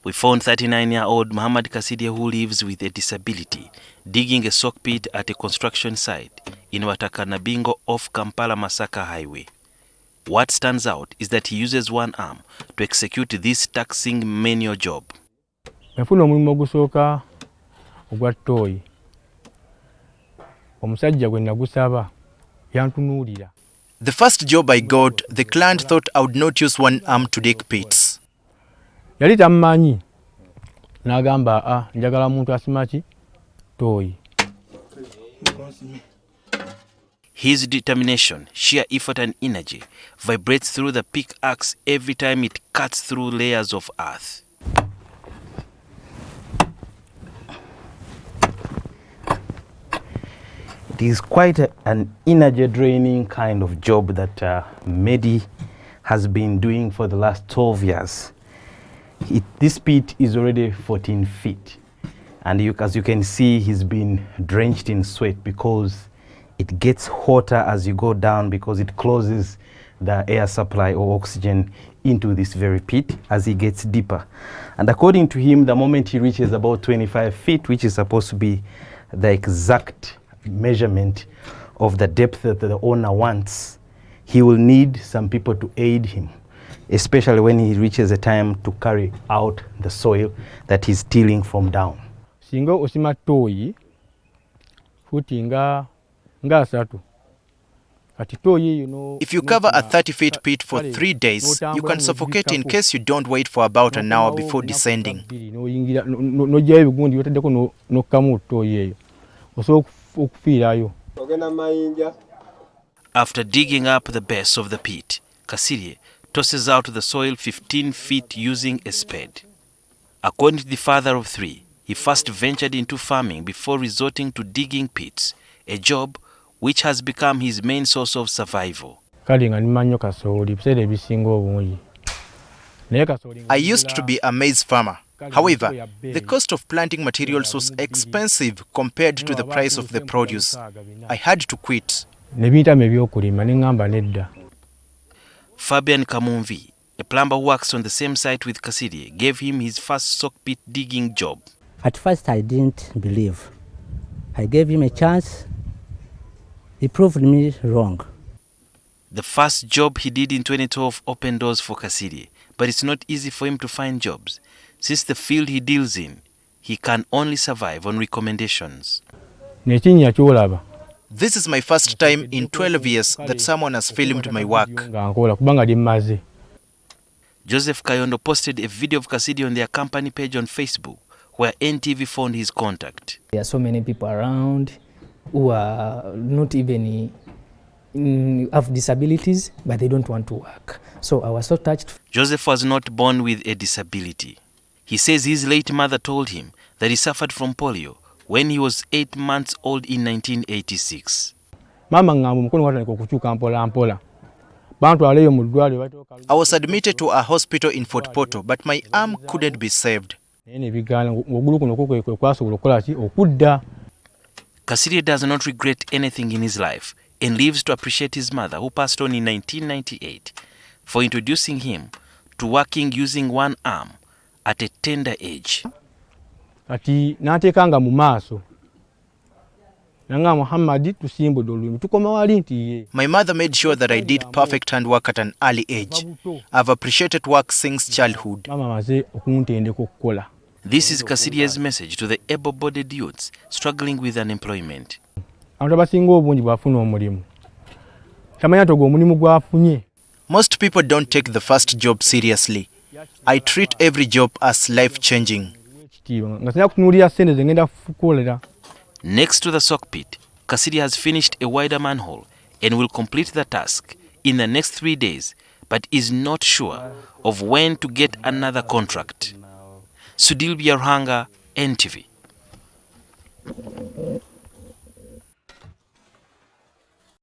We found 39-year-old Mohammad Kasirye, who lives with a disability, digging a sock pit at a construction site in Bataka, Nabingo off Kampala-Masaka highway. What stands out is that he uses one arm to execute this taxing manual job. The first job I got, the client thought I would not use one arm to dig pits. His determination, sheer effort and energy vibrates through the pickaxe every time it cuts through layers of earth. It is quite an energy-draining kind of job that Medi has been doing for the last 12 years. This pit is already 14 feet. And as you can see, he's been drenched in sweat because it gets hotter as you go down because it closes the air supply or oxygen into this very pit as he gets deeper. And according to him, the moment he reaches about 25 feet, which is supposed to be the exact measurement of the depth that the owner wants, he will need some people to aid him, especially when he reaches a time to carry out the soil that he's tilling from down. If you cover a 30-feet pit for 3 days, you can suffocate in case you don't wait for about an hour before descending. After digging up the base of the pit, Kasirye tosses out the soil 15 feet using a spade. According to the father of 3, he first ventured into farming before resorting to digging pits, a job which has become his main source of survival. I used to be a maize farmer. However, the cost of planting materials was expensive compared to the price of the produce. I had to quit. Fabian Kamunvi, a plumber who works on the same site with Kasirye, gave him his first sock pit digging job. At first I didn't believe. I gave him a chance. He proved me wrong. The first job he did in 2012 opened doors for Kasirye, but it's not easy for him to find jobs. Since the field he deals in, he can only survive on recommendations. This is my first time in 12 years that someone has filmed my work. Joseph Kayondo posted a video of Kasirye on their company page on Facebook, where NTV found his contact. There are so many people around who are not even have disabilities, but they don't want to work. So I was so touched. Joseph was not born with a disability. He says his late mother told him that he suffered from polio when he was 8 months old in 1986. I was admitted to a hospital in Fort Portal, but my arm couldn't be saved. Kasirye does not regret anything in his life and lives to appreciate his mother, who passed on in 1998, for introducing him to working using one arm at a tender age. My mother made sure that I did perfect handwork at an early age. I've appreciated work since childhood. This is Kasirye's message to the able-bodied youths struggling with unemployment. Most people don't take the first job seriously. I treat every job as life-changing. Next to the sock pit, Kasirye has finished a wider manhole and will complete the task in the next 3 days, but is not sure of when to get another contract. Sudhir, Byaruhanga, NTV.